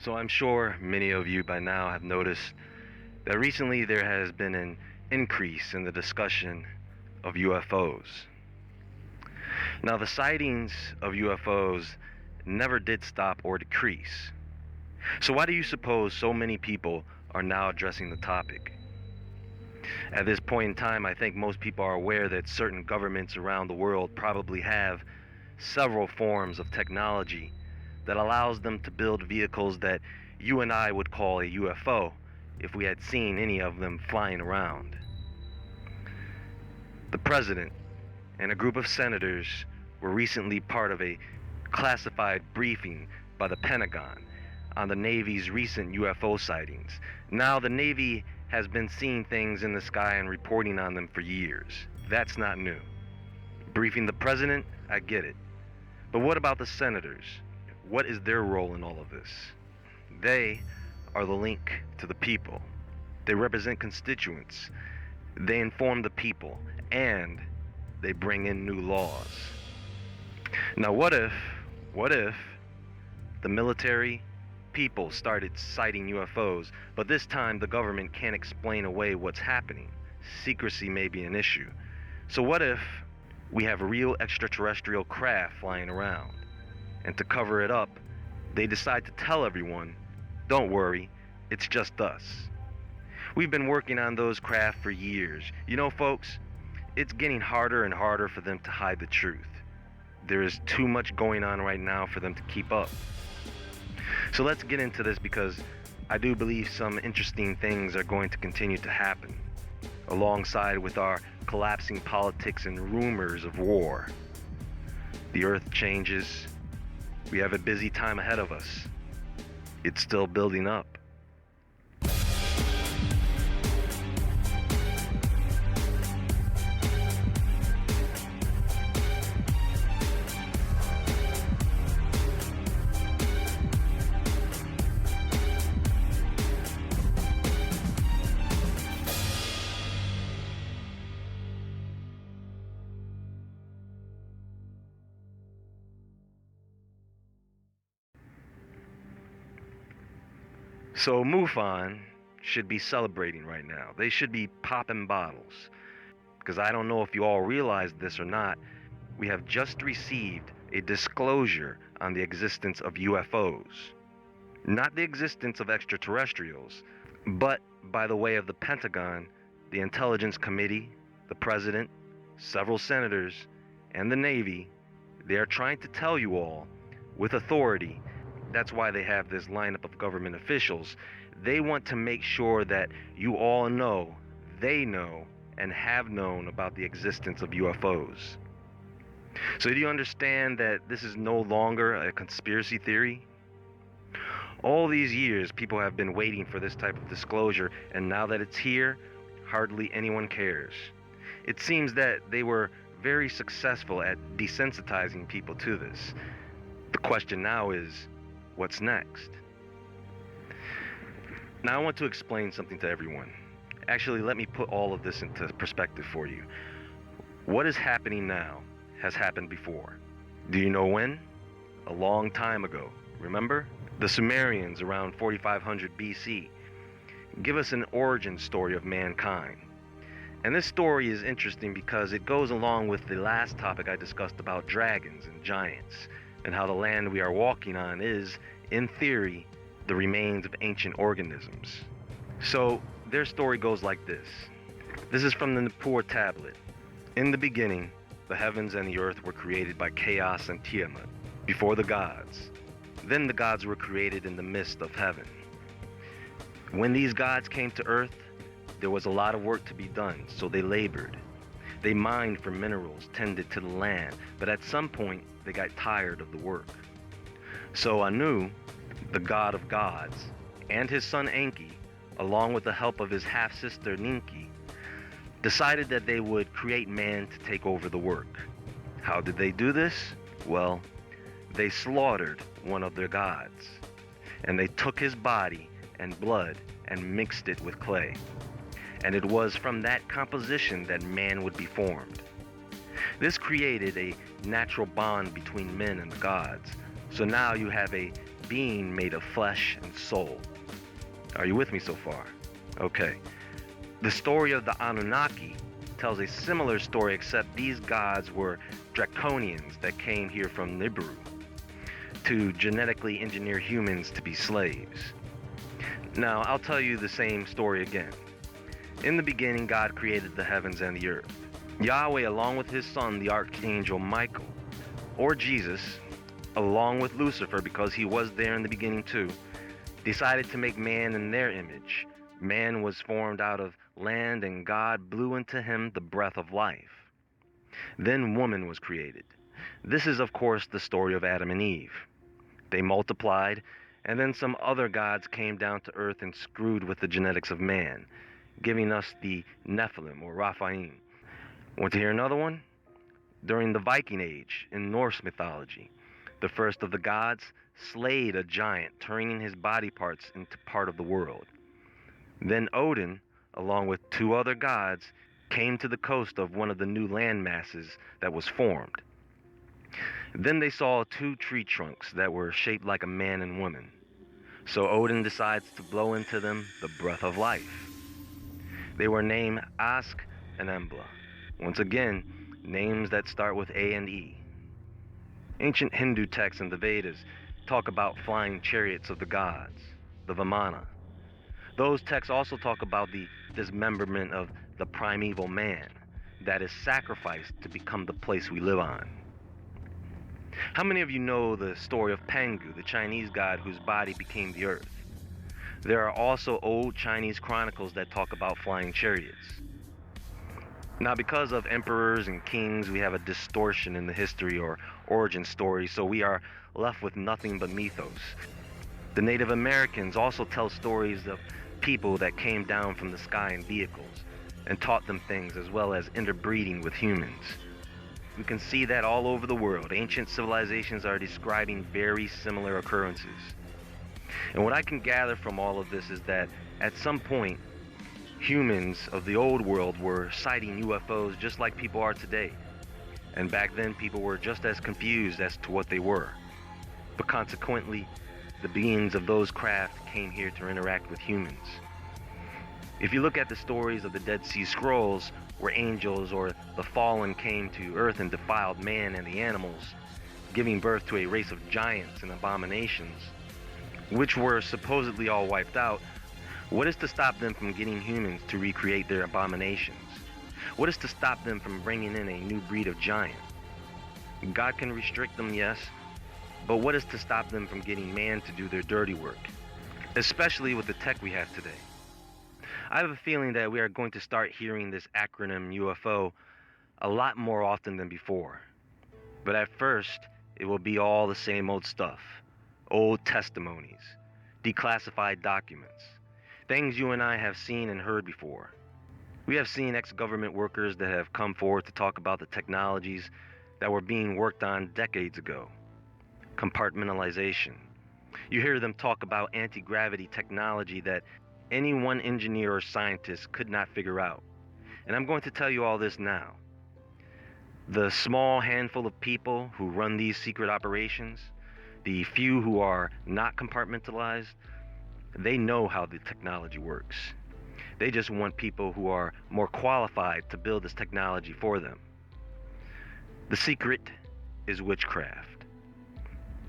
So I'm sure many of you by now have noticed that recently there has been an increase in the discussion of UFOs. Now, the sightings of UFOs never did stop or decrease. So why do you suppose so many people are now addressing the topic? At this point in time, I think most people are aware that certain governments around the world probably have several forms of technology that allows them to build vehicles that you and I would call a UFO if we had seen any of them flying around. The president and a group of senators were recently part of a classified briefing by the Pentagon on the Navy's recent UFO sightings. Now, the Navy has been seeing things in the sky and reporting on them for years. That's not new. Briefing the president, I get it. But what about the senators? What is their role in all of this? They are the link to the people. They represent constituents. They inform the people, and they bring in new laws. Now, what if the military people started sighting UFOs, but this time the government can't explain away what's happening? Secrecy may be an issue. So what if we have real extraterrestrial craft flying around, and to cover it up, they decide to tell everyone, don't worry, it's just us. We've been working on those craft for years. You know, folks, it's getting harder and harder for them to hide the truth. There is too much going on right now for them to keep up. So let's get into this, because I do believe some interesting things are going to continue to happen, alongside with our collapsing politics and rumors of war. The earth changes. We have a busy time ahead of us. It's still building up. So MUFON should be celebrating right now. They should be popping bottles. Because I don't know if you all realize this or not, we have just received a disclosure on the existence of UFOs. Not the existence of extraterrestrials, but by the way of the Pentagon, the Intelligence Committee, the President, several senators, and the Navy. They are trying to tell you all, with authority, that's why they have this lineup of government officials. They want to make sure that you all know, they know, and have known about the existence of UFOs. So do you understand that this is no longer a conspiracy theory? All these years, people have been waiting for this type of disclosure, and now that it's here, hardly anyone cares. It seems that they were very successful at desensitizing people to this. The question now is, what's next? Now I want to explain something to everyone. Actually, let me put all of this into perspective for you. What is happening now has happened before. Do you know when? A long time ago. Remember? The Sumerians around 4500 BC give us an origin story of mankind. And this story is interesting because it goes along with the last topic I discussed about dragons and giants, and how the land we are walking on is, in theory, the remains of ancient organisms. So their story goes like this. This is from the Nippur tablet. In the beginning, the heavens and the earth were created by chaos and Tiamat, before the gods. Then the gods were created in the midst of heaven. When these gods came to earth, there was a lot of work to be done, so they labored. They mined for minerals, tended to the land, but at some point, they got tired of the work. So Anu, the god of gods, and his son Enki, along with the help of his half-sister Ninki, decided that they would create man to take over the work. How did they do this? Well, they slaughtered one of their gods, and they took his body and blood and mixed it with clay. And it was from that composition that man would be formed. This created a natural bond between men and the gods. So now you have a being made of flesh and soul. Are you with me so far? Okay. The story of the Anunnaki tells a similar story, except these gods were draconians that came here from Nibiru to genetically engineer humans to be slaves. Now, I'll tell you the same story again. In the beginning, God created the heavens and the earth. Yahweh, along with his son, the archangel Michael, or Jesus, along with Lucifer, because he was there in the beginning too, decided to make man in their image. Man was formed out of land, and God blew into him the breath of life. Then woman was created. This is, of course, the story of Adam and Eve. They multiplied, and then some other gods came down to earth and screwed with the genetics of man, giving us the Nephilim, or Raphaim. Want to hear another one? During the Viking Age in Norse mythology, the first of the gods slayed a giant, turning his body parts into part of the world. Then Odin, along with two other gods, came to the coast of one of the new land masses that was formed. Then they saw two tree trunks that were shaped like a man and woman. So Odin decides to blow into them the breath of life. They were named Ask and Embla. Once again, names that start with A and E. Ancient Hindu texts and the Vedas talk about flying chariots of the gods, the Vimana. Those texts also talk about the dismemberment of the primeval man that is sacrificed to become the place we live on. How many of you know the story of Pangu, the Chinese god whose body became the earth? There are also old Chinese chronicles that talk about flying chariots. Now, because of emperors and kings, we have a distortion in the history or origin story, so we are left with nothing but mythos. The Native Americans also tell stories of people that came down from the sky in vehicles and taught them things, as well as interbreeding with humans. We can see that all over the world. Ancient civilizations are describing very similar occurrences. And what I can gather from all of this is that at some point, humans of the old world were sighting UFOs just like people are today. And back then, people were just as confused as to what they were. But consequently, the beings of those craft came here to interact with humans. If you look at the stories of the Dead Sea Scrolls, where angels or the fallen came to earth and defiled man and the animals, giving birth to a race of giants and abominations, which were supposedly all wiped out, what is to stop them from getting humans to recreate their abominations? What is to stop them from bringing in a new breed of giant? God can restrict them, yes, but what is to stop them from getting man to do their dirty work? Especially with the tech we have today. I have a feeling that we are going to start hearing this acronym UFO a lot more often than before. But at first, it will be all the same old stuff. Old testimonies, declassified documents, things you and I have seen and heard before. We have seen ex-government workers that have come forward to talk about the technologies that were being worked on decades ago. Compartmentalization. You hear them talk about anti-gravity technology that any one engineer or scientist could not figure out. And I'm going to tell you all this now. The small handful of people who run these secret operations, the few who are not compartmentalized, they know how the technology works. They just want people who are more qualified to build this technology for them. The secret is witchcraft.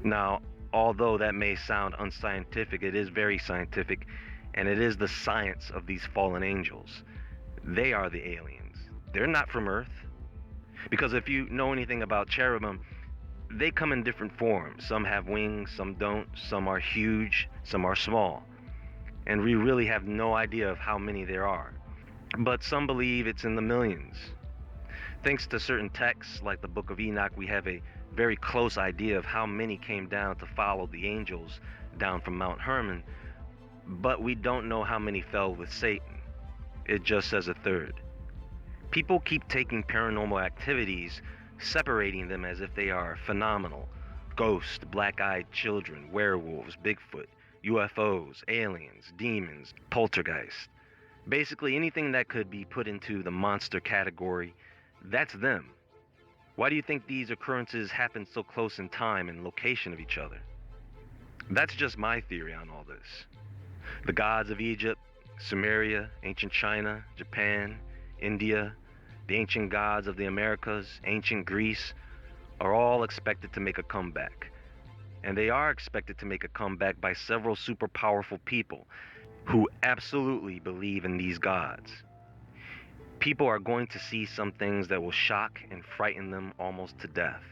Now, although that may sound unscientific, it is very scientific, and it is the science of these fallen angels. They are the aliens. They're not from Earth. Because if you know anything about cherubim, they come in different forms. Some have wings, some don't, some are huge, some are small. And we really have no idea of how many there are. But some believe it's in the millions. Thanks to certain texts, like the Book of Enoch, we have a very close idea of how many came down to follow the angels down from Mount Hermon, but we don't know how many fell with Satan. It just says a third. People keep taking paranormal activities, separating them as if they are phenomenal. Ghosts, black-eyed children, werewolves, Bigfoot, UFOs, aliens, demons, poltergeist. Basically anything that could be put into the monster category, that's them. Why do you think these occurrences happen so close in time and location of each other? That's just my theory on all this. The gods of Egypt, Sumeria, ancient China, Japan, India, the ancient gods of the Americas, ancient Greece, are all expected to make a comeback. And they are expected to make a comeback by several super powerful people who absolutely believe in these gods. People are going to see some things that will shock and frighten them almost to death.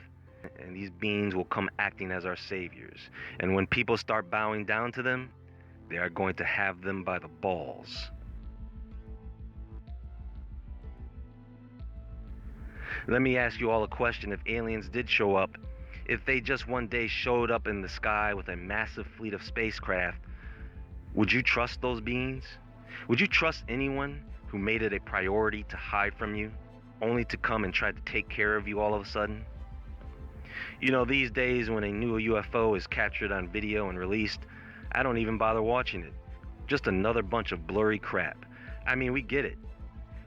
And these beings will come acting as our saviors. And when people start bowing down to them, they are going to have them by the balls. Let me ask you all a question. If aliens did show up, if they just one day showed up in the sky with a massive fleet of spacecraft, would you trust those beings? Would you trust anyone who made it a priority to hide from you, only to come and try to take care of you all of a sudden? You know, these days when a new UFO is captured on video and released, I don't even bother watching it. Just another bunch of blurry crap. I mean, we get it.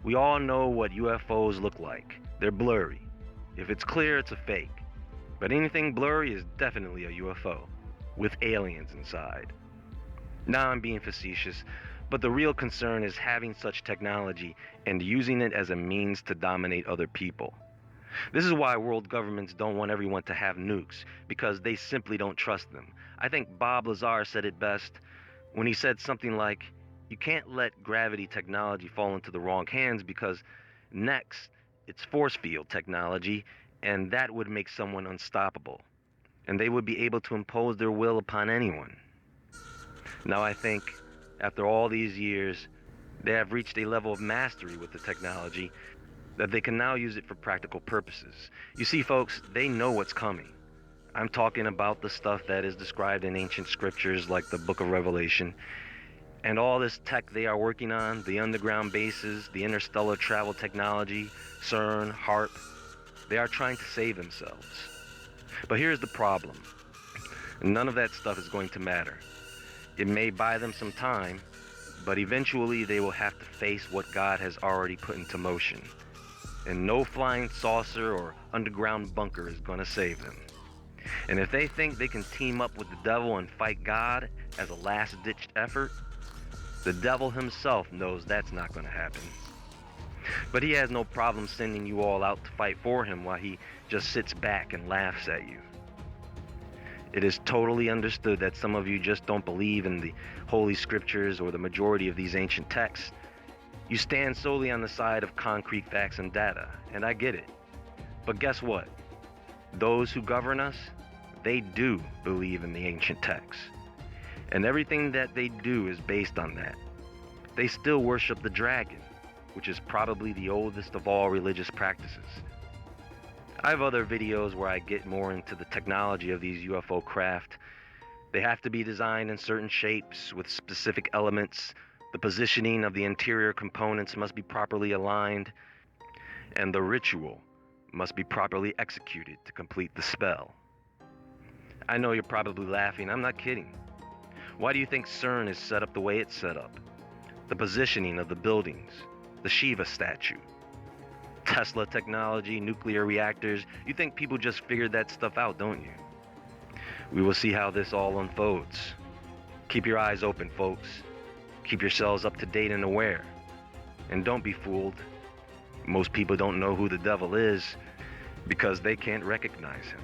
We all know what UFOs look like. They're blurry. If it's clear, it's a fake. But anything blurry is definitely a UFO, with aliens inside. Now I'm being facetious, but the real concern is having such technology and using it as a means to dominate other people. This is why world governments don't want everyone to have nukes, because they simply don't trust them. I think Bob Lazar said it best when he said something like, you can't let gravity technology fall into the wrong hands because next it's force field technology, and that would make someone unstoppable. And they would be able to impose their will upon anyone. Now I think, after all these years, they have reached a level of mastery with the technology that they can now use it for practical purposes. You see, folks, they know what's coming. I'm talking about the stuff that is described in ancient scriptures like the Book of Revelation, and all this tech they are working on, the underground bases, the interstellar travel technology, CERN, HARP. They are trying to save themselves. But here's the problem. None of that stuff is going to matter. It may buy them some time, but eventually they will have to face what God has already put into motion. And no flying saucer or underground bunker is going to save them. And if they think they can team up with the devil and fight God as a last-ditched effort, the devil himself knows that's not going to happen. But he has no problem sending you all out to fight for him while he just sits back and laughs at you. It is totally understood that some of you just don't believe in the Holy Scriptures or the majority of these ancient texts. You stand solely on the side of concrete facts and data, and I get it. But guess what? Those who govern us, they do believe in the ancient texts. And everything that they do is based on that. They still worship the dragon, which is probably the oldest of all religious practices. I have other videos where I get more into the technology of these UFO craft. They have to be designed in certain shapes with specific elements. The positioning of the interior components must be properly aligned, and the ritual must be properly executed to complete the spell. I know you're probably laughing. I'm not kidding. Why do you think CERN is set up the way it's set up? The positioning of the buildings, the Shiva statue, Tesla technology, nuclear reactors. You think people just figured that stuff out, don't you? We will see how this all unfolds. Keep your eyes open, folks. Keep yourselves up to date and aware. And don't be fooled. Most people don't know who the devil is because they can't recognize him.